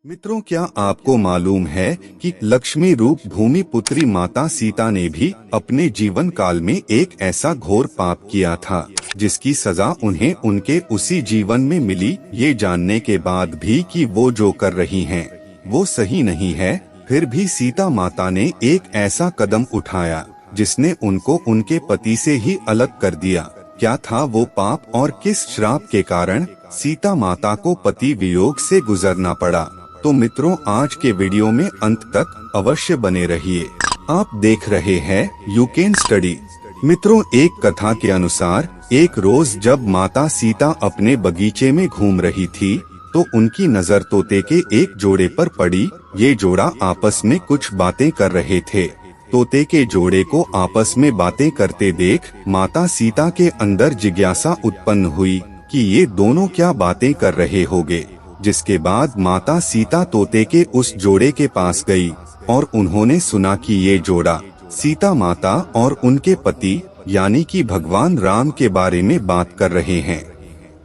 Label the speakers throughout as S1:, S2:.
S1: मित्रों, क्या आपको मालूम है कि लक्ष्मी रूप भूमि पुत्री माता सीता ने भी अपने जीवन काल में एक ऐसा घोर पाप किया था जिसकी सजा उन्हें उनके उसी जीवन में मिली, ये जानने के बाद भी कि वो जो कर रही हैं वो सही नहीं है। फिर भी सीता माता ने एक ऐसा कदम उठाया जिसने उनको उनके पति से ही अलग कर दिया। क्या था वो पाप और किस श्राप के कारण सीता माता को पति वियोग से गुजरना पड़ा? तो मित्रों, आज के वीडियो में अंत तक अवश्य बने रहिए। आप देख रहे हैं यू कैन स्टडी। मित्रों, एक कथा के अनुसार एक रोज जब माता सीता अपने बगीचे में घूम रही थी तो उनकी नजर तोते के एक जोड़े पर पड़ी। ये जोड़ा आपस में कुछ बातें कर रहे थे। तोते के जोड़े को आपस में बातें करते देख माता सीता के अंदर जिज्ञासा उत्पन्न हुई कि ये दोनों क्या बातें कर रहे होंगे। जिसके बाद माता सीता तोते के उस जोड़े के पास गई और उन्होंने सुना कि ये जोड़ा सीता माता और उनके पति यानी कि भगवान राम के बारे में बात कर रहे हैं।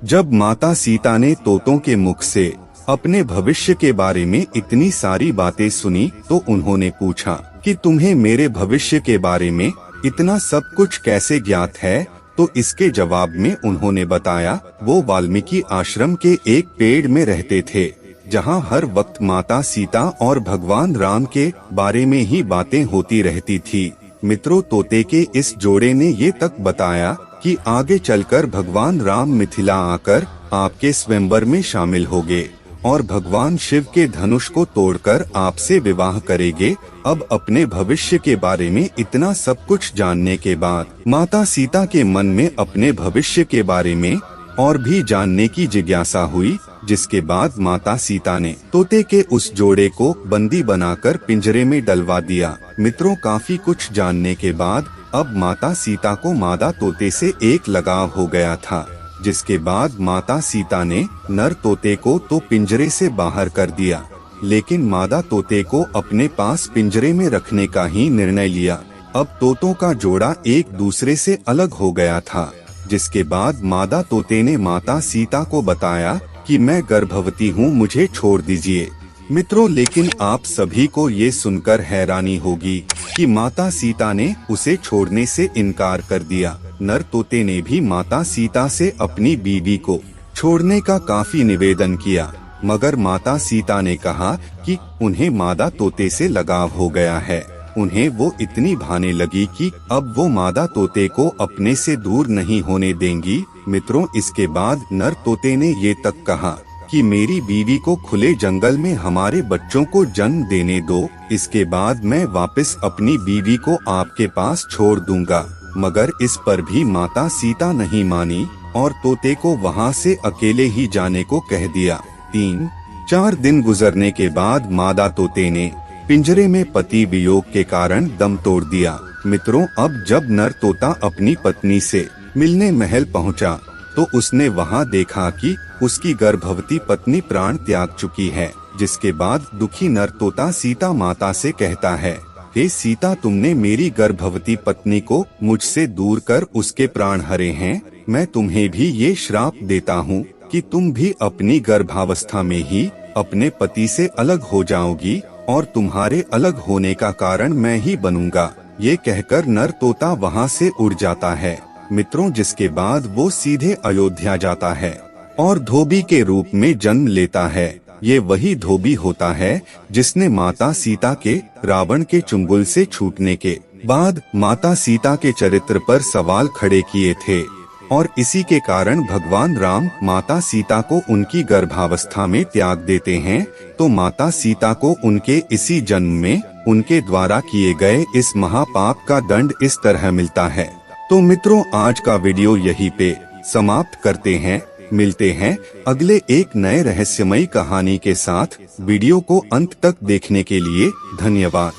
S1: जब माता सीता ने तोतों के मुख से अपने भविष्य के बारे में इतनी सारी बातें सुनी तो उन्होंने पूछा कि तुम्हें मेरे भविष्य के बारे में इतना सब कुछ कैसे ज्ञात है? तो इसके जवाब में उन्होंने बताया वो वाल्मीकि आश्रम के एक पेड़ में रहते थे जहां हर वक्त माता सीता और भगवान राम के बारे में ही बातें होती रहती थी। मित्रों, तोते के इस जोड़े ने ये तक बताया कि आगे चलकर भगवान राम मिथिला आकर आपके स्वयंवर में शामिल होंगे और भगवान शिव के धनुष को तोड़कर आपसे विवाह करेंगे। अब अपने भविष्य के बारे में इतना सब कुछ जानने के बाद माता सीता के मन में अपने भविष्य के बारे में और भी जानने की जिज्ञासा हुई, जिसके बाद माता सीता ने तोते के उस जोड़े को बंदी बनाकर पिंजरे में डलवा दिया। मित्रों, काफी कुछ जानने के बाद अब माता सीता को मादा तोते से एक लगाव हो गया था, जिसके बाद माता सीता ने नर तोते को तो पिंजरे से बाहर कर दिया, लेकिन मादा तोते को अपने पास पिंजरे में रखने का ही निर्णय लिया। अब तोतों का जोड़ा एक दूसरे से अलग हो गया था, जिसके बाद मादा तोते ने माता सीता को बताया कि मैं गर्भवती हूँ, मुझे छोड़ दीजिए। मित्रों, लेकिन आप सभी को ये सुनकर हैरानी होगी कि माता सीता ने उसे छोड़ने से इनकार कर दिया। नर तोते ने भी माता सीता से अपनी बीवी को छोड़ने का काफी निवेदन किया, मगर माता सीता ने कहा कि उन्हें मादा तोते से लगाव हो गया है। उन्हें वो इतनी भाने लगी कि अब वो मादा तोते को अपने से दूर नहीं होने देंगी। मित्रों, इसके बाद नर तोते ने ये तक कहा कि मेरी बीवी को खुले जंगल में हमारे बच्चों को जन्म देने दो, इसके बाद मैं वापस अपनी बीवी को आपके पास छोड़ दूंगा। मगर इस पर भी माता सीता नहीं मानी और तोते को वहां से अकेले ही जाने को कह दिया। 3-4 दिन गुजरने के बाद मादा तोते ने पिंजरे में पति वियोग के कारण दम तोड़ दिया। मित्रों, अब जब नर तोता अपनी पत्नी से मिलने महल पहुंचा तो उसने वहां देखा कि उसकी गर्भवती पत्नी प्राण त्याग चुकी है। जिसके बाद दुखी नर तोता सीता माता से कहता है, हे सीता, तुमने मेरी गर्भवती पत्नी को मुझसे दूर कर उसके प्राण हरे हैं। मैं तुम्हें भी ये श्राप देता हूँ कि तुम भी अपनी गर्भावस्था में ही अपने पति से अलग हो जाओगी और तुम्हारे अलग होने का कारण मैं ही बनूंगा। ये कहकर नर तोता वहाँ से उड़ जाता है। मित्रों, जिसके बाद वो सीधे अयोध्या जाता है और धोबी के रूप में जन्म लेता है। ये वही धोबी होता है जिसने माता सीता के रावण के चुंगल से छूटने के बाद माता सीता के चरित्र पर सवाल खड़े किए थे और इसी के कारण भगवान राम माता सीता को उनकी गर्भावस्था में त्याग देते हैं। तो माता सीता को उनके इसी जन्म में उनके द्वारा किए गए इस महापाप का दंड इस तरह मिलता है। तो मित्रों, आज का वीडियो यहीं पे समाप्त करते हैं। मिलते हैं अगले एक नए रहस्यमयी कहानी के साथ। वीडियो को अंत तक देखने के लिए धन्यवाद।